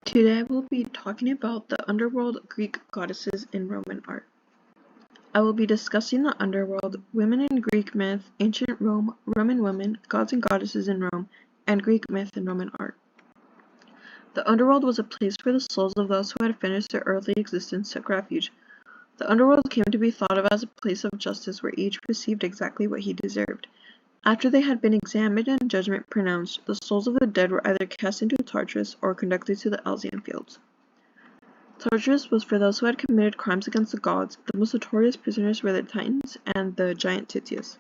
Today we'll be talking about the underworld Greek goddesses in Roman art. I will be discussing the underworld, women in Greek myth, ancient Rome, Roman women, gods and goddesses in Rome, and Greek myth and Roman art. The underworld was a place where the souls of those who had finished their earthly existence took refuge. The underworld came to be thought of as a place of justice where each received exactly what he deserved. After they had been examined and judgment pronounced, the souls of the dead were either cast into Tartarus or conducted to the Elysian fields. Tartarus was for those who had committed crimes against the gods. The most notorious prisoners were the Titans and the giant Tityus.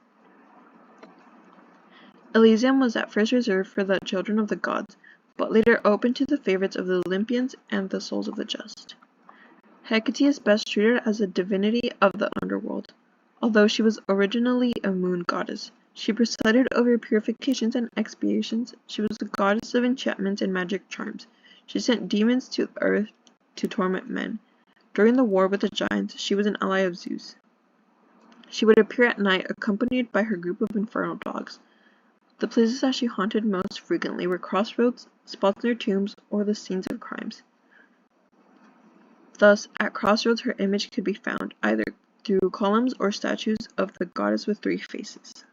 Elysium was at first reserved for the children of the gods, but later opened to the favorites of the Olympians and the souls of the just. Hecate is best treated as a divinity of the underworld. Although she was originally a moon goddess, she presided over purifications and expiations. She was the goddess of enchantments and magic charms. She sent demons to earth to torment men. During the war with the giants, she was an ally of Zeus. She would appear at night accompanied by her group of infernal dogs. The places that she haunted most frequently were crossroads, spots near tombs, or the scenes of crimes. Thus, at crossroads her image could be found, either through columns or statues of the goddess with three faces.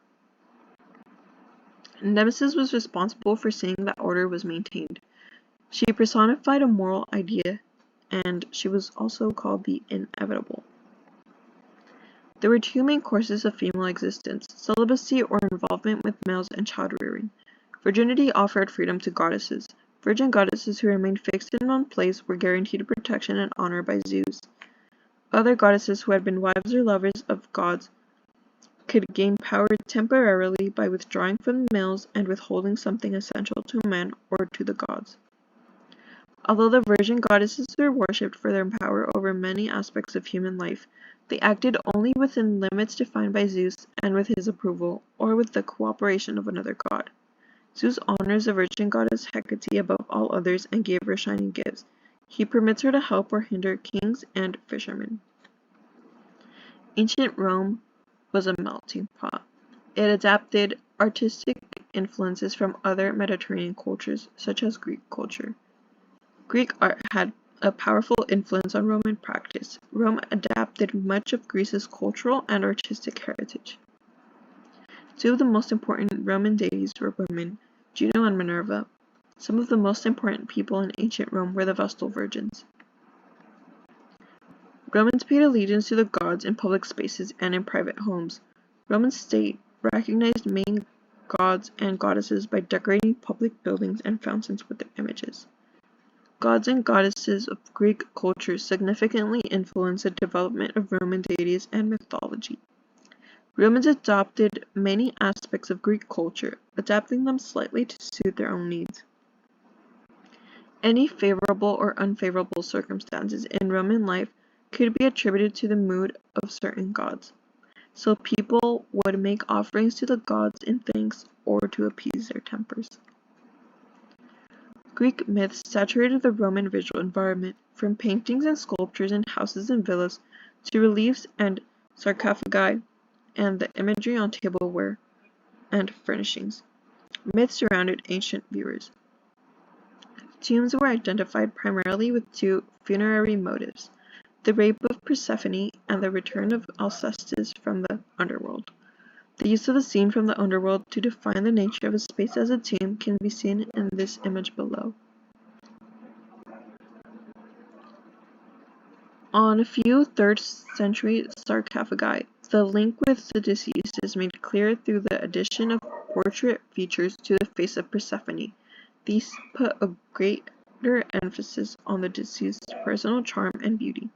Nemesis was responsible for seeing that order was maintained. She personified a moral idea, and she was also called the Inevitable. There were two main courses of female existence: celibacy or involvement with males and child rearing. Virginity offered freedom to goddesses. Virgin goddesses who remained fixed in one place were guaranteed protection and honor by Zeus. Other goddesses who had been wives or lovers of gods could gain power temporarily by withdrawing from the males and withholding something essential to man or to the gods. Although the virgin goddesses were worshipped for their power over many aspects of human life, they acted only within limits defined by Zeus and with his approval, or with the cooperation of another god. Zeus honors the virgin goddess Hecate above all others and gave her shining gifts. He permits her to help or hinder kings and fishermen. Ancient Rome was a melting pot. It adapted artistic influences from other Mediterranean cultures, such as Greek culture. Greek art had a powerful influence on Roman practice. Rome adapted much of Greece's cultural and artistic heritage. Two of the most important Roman deities were women, Juno and Minerva. Some of the most important people in ancient Rome were the Vestal Virgins. Romans paid allegiance to the gods in public spaces and in private homes. Roman state recognized main gods and goddesses by decorating public buildings and fountains with their images. Gods and goddesses of Greek culture significantly influenced the development of Roman deities and mythology. Romans adopted many aspects of Greek culture, adapting them slightly to suit their own needs. Any favorable or unfavorable circumstances in Roman life could be attributed to the mood of certain gods. So people would make offerings to the gods in thanks or to appease their tempers. Greek myths saturated the Roman visual environment, from paintings and sculptures in houses and villas to reliefs and sarcophagi and the imagery on tableware and furnishings. Myths surrounded ancient viewers. Tombs were identified primarily with two funerary motives: the rape of Persephone and the return of Alcestis from the underworld. The use of the scene from the underworld to define the nature of a space as a tomb can be seen in this image below. On a few 3rd century sarcophagi, the link with the deceased is made clear through the addition of portrait features to the face of Persephone. These put a greater emphasis on the deceased's personal charm and beauty.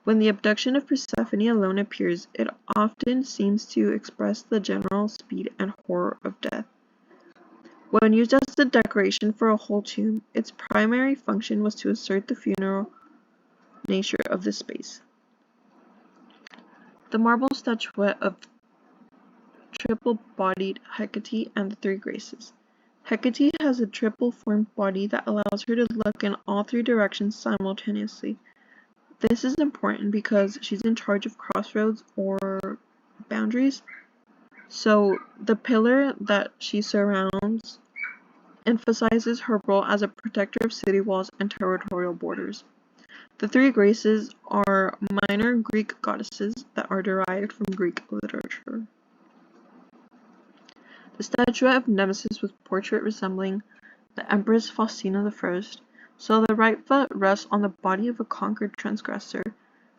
When the abduction of Persephone alone appears, it often seems to express the general speed and horror of death. When used as the decoration for a whole tomb, its primary function was to assert the funeral nature of the space. The marble statuette of triple-bodied Hecate and the Three Graces. Hecate has a triple-formed body that allows her to look in all three directions simultaneously. This is important because she's in charge of crossroads or boundaries. So the pillar that she surrounds emphasizes her role as a protector of city walls and territorial borders. The three Graces are minor Greek goddesses that are derived from Greek literature. The statuette of Nemesis with portrait resembling the Empress Faustina I, so the right foot rests on the body of a conquered transgressor.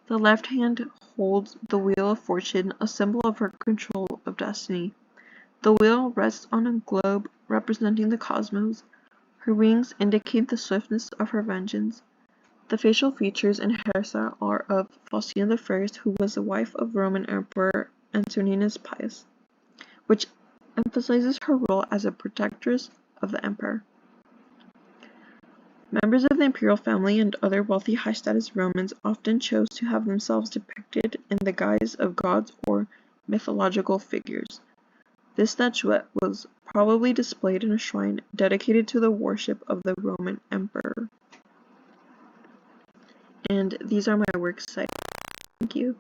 The left hand holds the Wheel of Fortune, a symbol of her control of destiny. The wheel rests on a globe representing the cosmos. Her wings indicate the swiftness of her vengeance. The facial features and hairstyle are of Faustina I, who was the wife of Roman Emperor Antoninus Pius, which emphasizes her role as a protectress of the emperor. Members of the imperial family and other wealthy high-status Romans often chose to have themselves depicted in the guise of gods or mythological figures. This statuette was probably displayed in a shrine dedicated to the worship of the Roman emperor. And these are my works cited. Thank you.